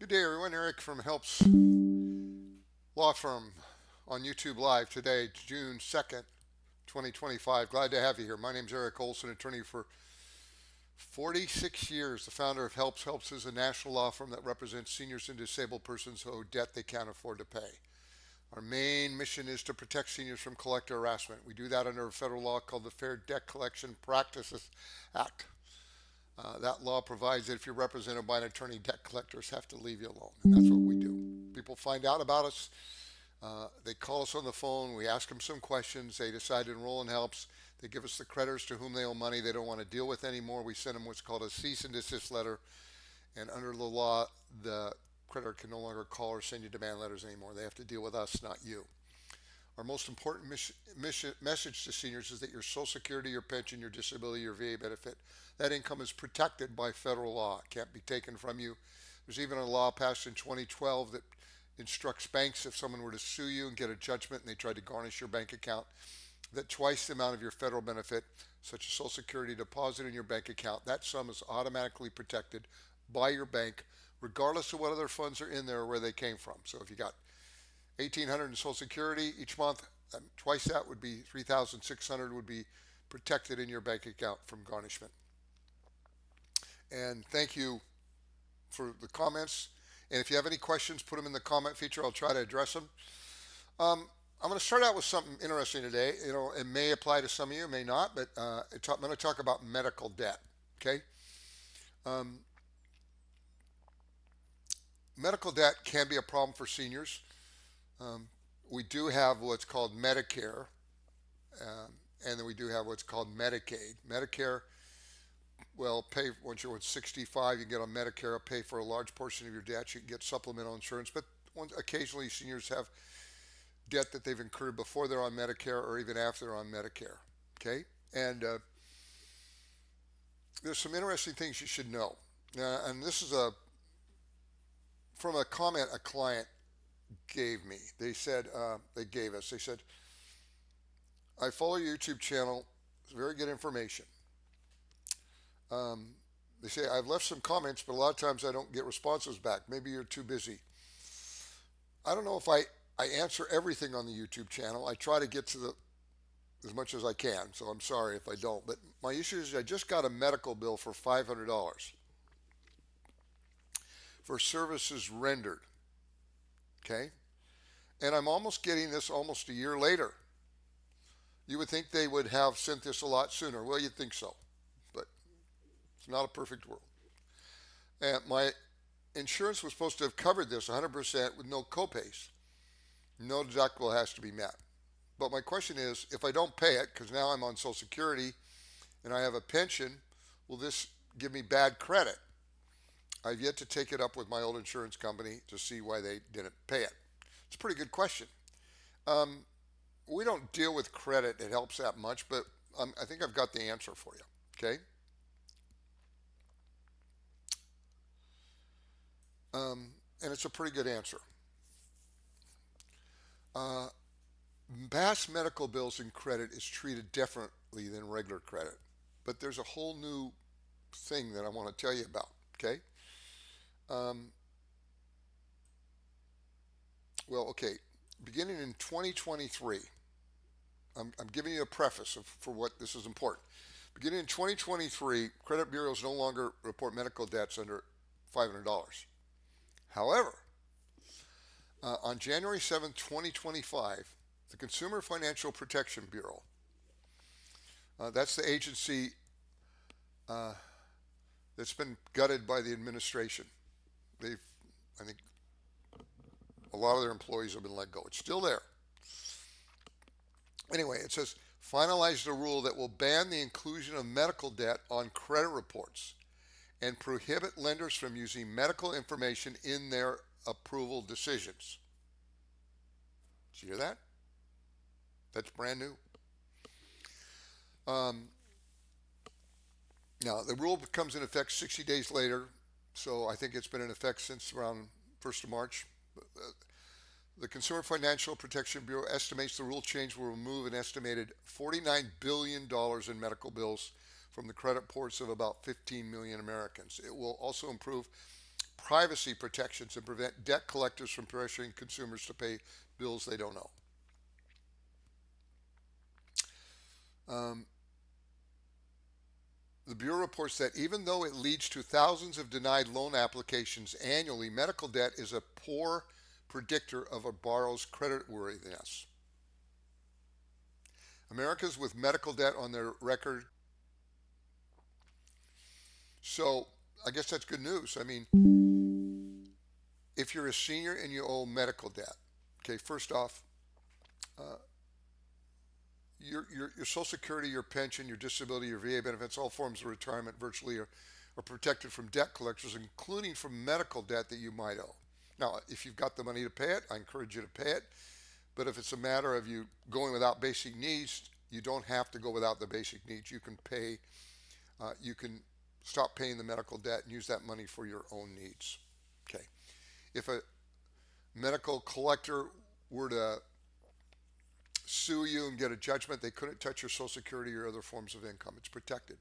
Good day, everyone. Eric from Helps Law Firm on YouTube Live today, June 2nd, 2025. Glad to have you here. My name is Eric Olsen, attorney for 46 years, the founder of Helps. Helps is a national law firm that represents seniors and disabled persons who owe debt they can't afford to pay. Our main mission is to protect seniors from collector harassment. We do that under a federal law called the Fair Debt Collection Practices Act. That law provides that if you're represented by an attorney, debt collectors have to leave you alone. And that's what we do. People find out about us. They call us on the phone. We ask them some questions. They decide to enroll in Helps. They give us the creditors to whom they owe money they don't want to deal with anymore. We send them what's called a cease and desist letter. And under the law, the creditor can no longer call or send you demand letters anymore. They have to deal with us, not you. Our most important message to seniors is that your Social Security, your pension, your disability, your VA benefit, that income is protected by federal law. It can't be taken from you. There's even a law passed in 2012 that instructs banks, if someone were to sue you and get a judgment and they tried to garnish your bank account, that twice the amount of your federal benefit, such as Social Security deposit in your bank account, that sum is automatically protected by your bank, regardless of what other funds are in there or where they came from. So if you got $1,800 in Social Security each month, twice that would be $3,600 would be protected in your bank account from garnishment. And thank you for the comments. And if you have any questions, put them in the comment feature. I'll try to address them. I'm going to start out with something interesting today. It may apply to some of you, it may not, but I'm going to talk about medical debt. Okay. Medical debt can be a problem for seniors. We do have what's called Medicare, and then we do have what's called Medicaid. Medicare, well, pay once you're 65, you can get on Medicare, pay for a large portion of your debt. You can get supplemental insurance, but occasionally seniors have debt that they've incurred before they're on Medicare or even after they're on Medicare. Okay, and there's some interesting things you should know. And this is from a comment a client gave me. They said, they said, I follow your YouTube channel. It's very good information. They say, I've left some comments, but a lot of times I don't get responses back. Maybe you're too busy. I don't know if I answer everything on the YouTube channel. I try to get to as much as I can, so I'm sorry if I don't. But my issue is I just got a medical bill for $500 for services rendered. Okay? And I'm almost getting this almost a year later. You would think they would have sent this a lot sooner. Well, you'd think so, but it's not a perfect world. And my insurance was supposed to have covered this 100% with no copays. No deductible has to be met. But my question is, if I don't pay it, because now I'm on Social Security and I have a pension, will this give me bad credit? I've yet to take it up with my old insurance company to see why they didn't pay it. It's a pretty good question. We don't deal with credit. It helps that much, but I think I've got the answer for you. Okay. And it's a pretty good answer. Mass medical bills and credit is treated differently than regular credit, but there's a whole new thing that I want to tell you about. Okay. Um, okay. Beginning in 2023, I'm giving you a preface for what this is important. Beginning in 2023, credit bureaus no longer report medical debts under $500. However, on January 7th, 2025, the Consumer Financial Protection Bureau, that's the agency that's been gutted by the administration. I think, a lot of their employees have been let go. It's still there. Anyway, it says, finalized a rule that will ban the inclusion of medical debt on credit reports and prohibit lenders from using medical information in their approval decisions. Did you hear that? That's brand new. Now, the rule comes in effect 60 days later, so I think it's been in effect since around 1st of March. The Consumer Financial Protection Bureau estimates the rule change will remove an estimated $49 billion in medical bills from the credit reports of about 15 million Americans. It will also improve privacy protections and prevent debt collectors from pressuring consumers to pay bills they don't owe. Um, the Bureau reports that even though it leads to thousands of denied loan applications annually, medical debt is a poor predictor of a borrower's creditworthiness. Americans with medical debt on their record. So I guess that's good news. I mean, if you're a senior and you owe medical debt, okay, first off, uh, your Social Security, your pension, your disability, your VA benefits, all forms of retirement virtually are protected from debt collectors, including from medical debt that you might owe. Now, if you've got the money to pay it, I encourage you to pay it. But if it's a matter of you going without basic needs, you don't have to go without the basic needs. You can pay, you can stop paying the medical debt and use that money for your own needs. Okay. If a medical collector were to sue you and get a judgment, they couldn't touch your Social Security or other forms of income. It's protected.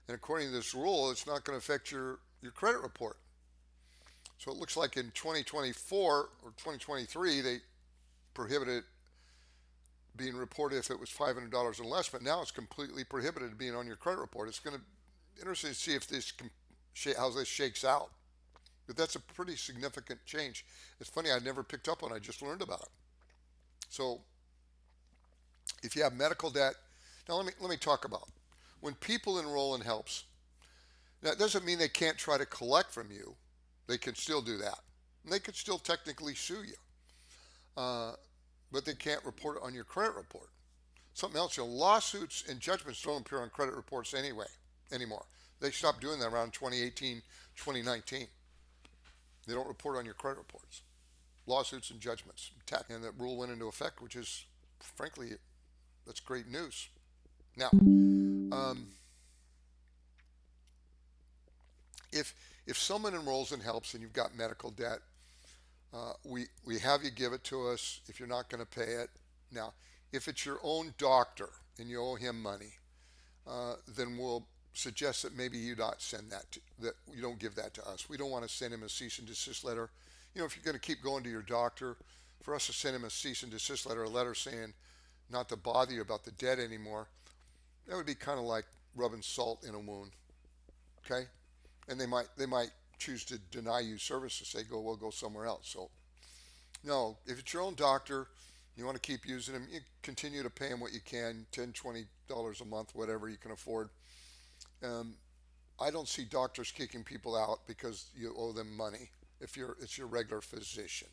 And according to this rule, it's not going to affect your credit report. So it looks like in 2024 or 2023, they prohibited being reported if it was $500 or less, but now it's completely prohibited being on your credit report. It's going to be interesting to see if how this shakes out. But that's a pretty significant change. It's funny, I never picked up on it. I just learned about it. So if you have medical debt, now let me talk about when people enroll in helps. That doesn't mean they can't try to collect from you. They can still do that. And they could still technically sue you. But they can't report it on your credit report. Something else, lawsuits and judgments don't appear on credit reports anymore. They stopped doing that around 2018, 2019. They don't report on your credit reports. Lawsuits and judgments. And that rule went into effect, which is, frankly, that's great news. Now, if someone enrolls in helps and you've got medical debt, we have you give it to us if you're not going to pay it. Now, if it's your own doctor and you owe him money, then we'll suggest that maybe you not send that you don't give that to us. We don't want to send him a cease and desist letter. If you're going to keep going to your doctor, for us to send him a cease and desist letter, a letter saying not to bother you about the debt anymore, that would be kind of like rubbing salt in a wound. Okay, and they might choose to deny you services. Say, we'll go somewhere else. So, no, if it's your own doctor, you want to keep using him, you continue to pay him what you can, $10, $20 a month, whatever you can afford. I don't see doctors kicking people out because you owe them money if it's your regular physician.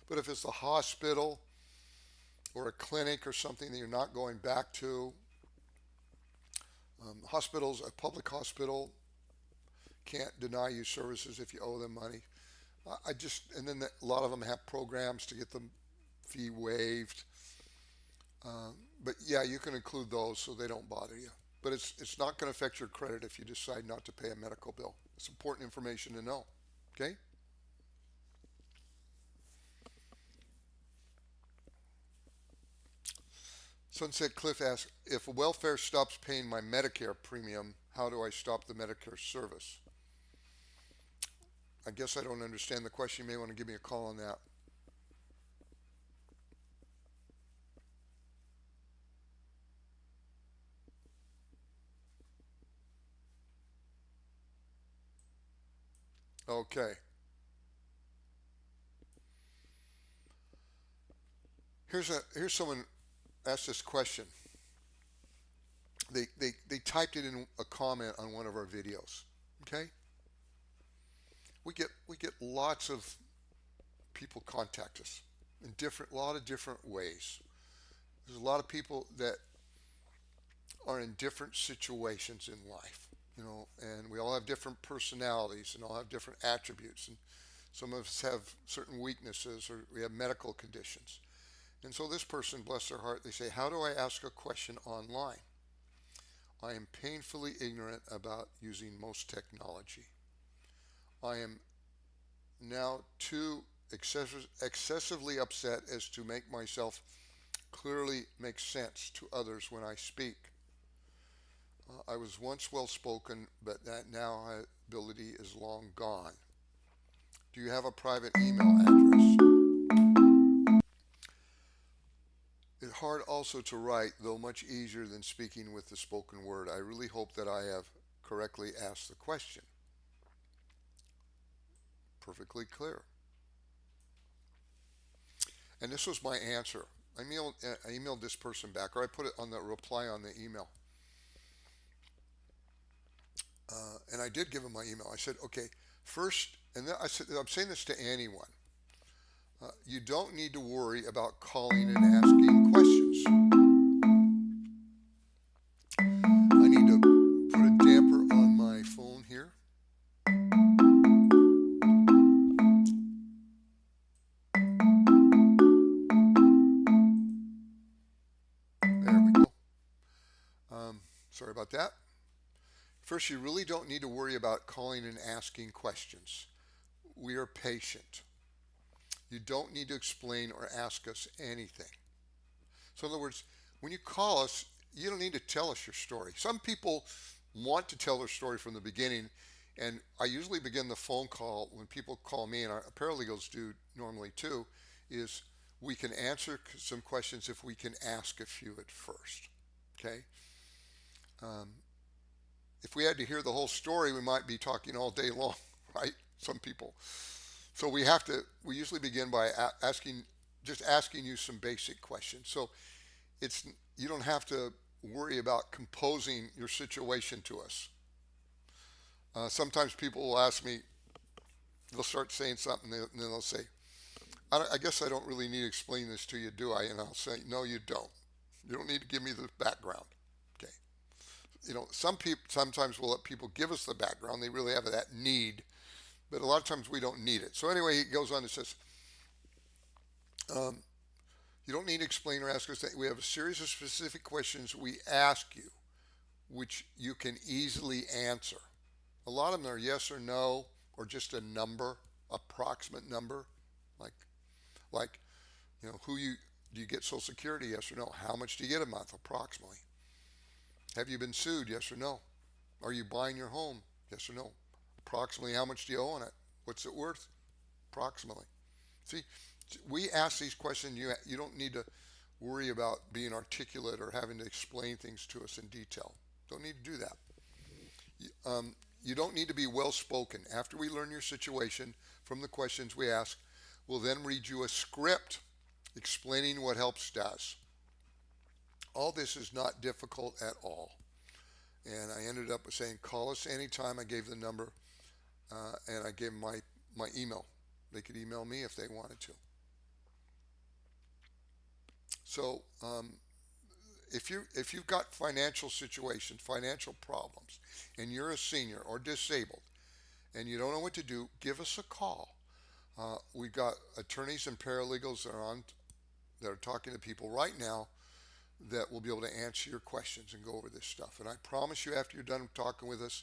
But if it's a hospital or a clinic or something that you're not going back to, hospitals, a public hospital can't deny you services if you owe them money. And then a lot of them have programs to get the fee waived. But yeah, you can include those so they don't bother you. But it's not going to affect your credit if you decide not to pay a medical bill. It's important information to know. Okay? Sunset Cliff asks, if welfare stops paying my Medicare premium, how do I stop the Medicare service? I guess I don't understand the question. You may want to give me a call on that. Okay. Here's someone asked this question. They typed it in a comment on one of our videos. Okay? We get lots of people contact us in a lot of different ways. There's a lot of people that are in different situations in life, and we all have different personalities and all have different attributes, and some of us have certain weaknesses or we have medical conditions. And so this person, bless their heart, they say, how do I ask a question online? I am painfully ignorant about using most technology. I am now too excessively upset as to make myself clearly make sense to others when I speak. I was once well spoken, but that now ability is long gone. Do you have a private email address? It's hard also to write, though much easier than speaking with the spoken word. I really hope that I have correctly asked the question. Perfectly clear. And this was my answer. I emailed this person back, or I put it on the reply on the email. And I did give him my email. I said, okay, first, and then I said, I'm saying this to anyone. You don't need to worry about calling and asking questions. I need to put a damper on my phone here. There we go. Sorry about that. First, you really don't need to worry about calling and asking questions. We are patient. You don't need to explain or ask us anything. So in other words, when you call us, you don't need to tell us your story. Some people want to tell their story from the beginning, and I usually begin the phone call when people call me, and our paralegals do normally too, is we can answer some questions if we can ask a few at first. Okay? Um, if we had to hear the whole story, we might be talking all day long, right? Some people. So we usually begin by just asking you some basic questions. So it's, you don't have to worry about composing your situation to us. Sometimes people will ask me, they'll start saying something, and then they'll say, I guess I don't really need to explain this to you, do I? And I'll say, no, you don't. You don't need to give me the background. Okay. Some people sometimes will let people give us the background. They really have that need, but a lot of times we don't need it. So anyway, he goes on and says, um, you don't need to explain or ask us that. We have a series of specific questions we ask you, which you can easily answer. A lot of them are yes or no, or just a number, approximate number, like like who you do you get Social Security? Yes or no. How much do you get a month, approximately? Have you been sued? Yes or no. Are you buying your home? Yes or no. Approximately, how much do you owe on it? What's it worth? Approximately. See, we ask these questions. You don't need to worry about being articulate or having to explain things to us in detail. Don't need to do that. You don't need to be well spoken. After we learn your situation from the questions we ask, we'll then read you a script explaining what helps does. All this is not difficult at all. And I ended up saying, call us anytime. I gave the number, and I gave my email. They could email me if they wanted to. So if you've got financial situations, financial problems, and you're a senior or disabled, and you don't know what to do, give us a call. We've got attorneys and paralegals that are talking to people right now that will be able to answer your questions and go over this stuff. And I promise you, after you're done talking with us,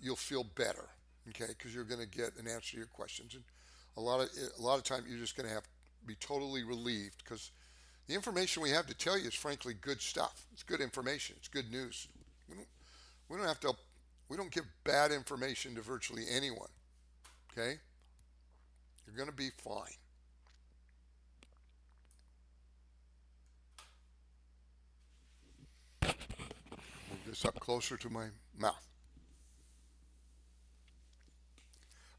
you'll feel better, okay? Because you're going to get an answer to your questions, and a lot of time you're just going to be totally relieved because the information we have to tell you is frankly good stuff. It's good information. It's good news. We don't have to. We don't give bad information to virtually anyone. Okay? You're going to be fine. Move this up closer to my mouth.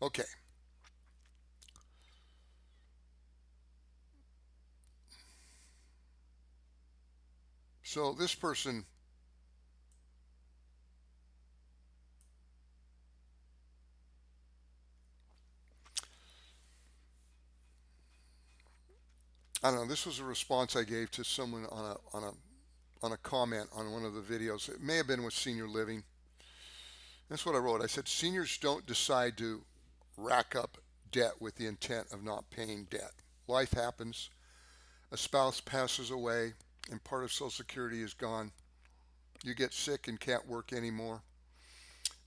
Okay. So this person, I don't know. This was a response I gave to someone on a comment on one of the videos. It may have been with senior living. That's what I wrote. I said seniors don't decide to rack up debt with the intent of not paying debt. Life happens. A spouse passes away, and part of Social Security is gone. You get sick and can't work anymore.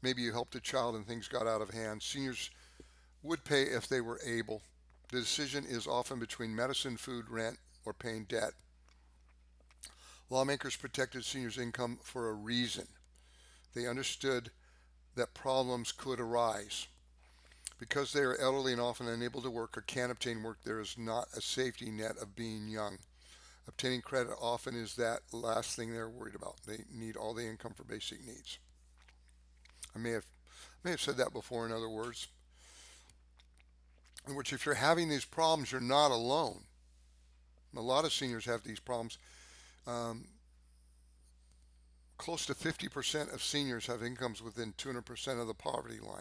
Maybe you helped a child and things got out of hand. Seniors would pay if they were able. The decision is often between medicine, food, rent, or paying debt. Lawmakers protected seniors' income for a reason. They understood that problems could arise. Because they are elderly and often unable to work or can't obtain work, there is not a safety net of being young. Obtaining credit often is that last thing they're worried about. They need all the income for basic needs. I may have said that before in other words, in which if you're having these problems, you're not alone. A lot of seniors have these problems. Um, Close to 50% of seniors have incomes within 200% of the poverty line.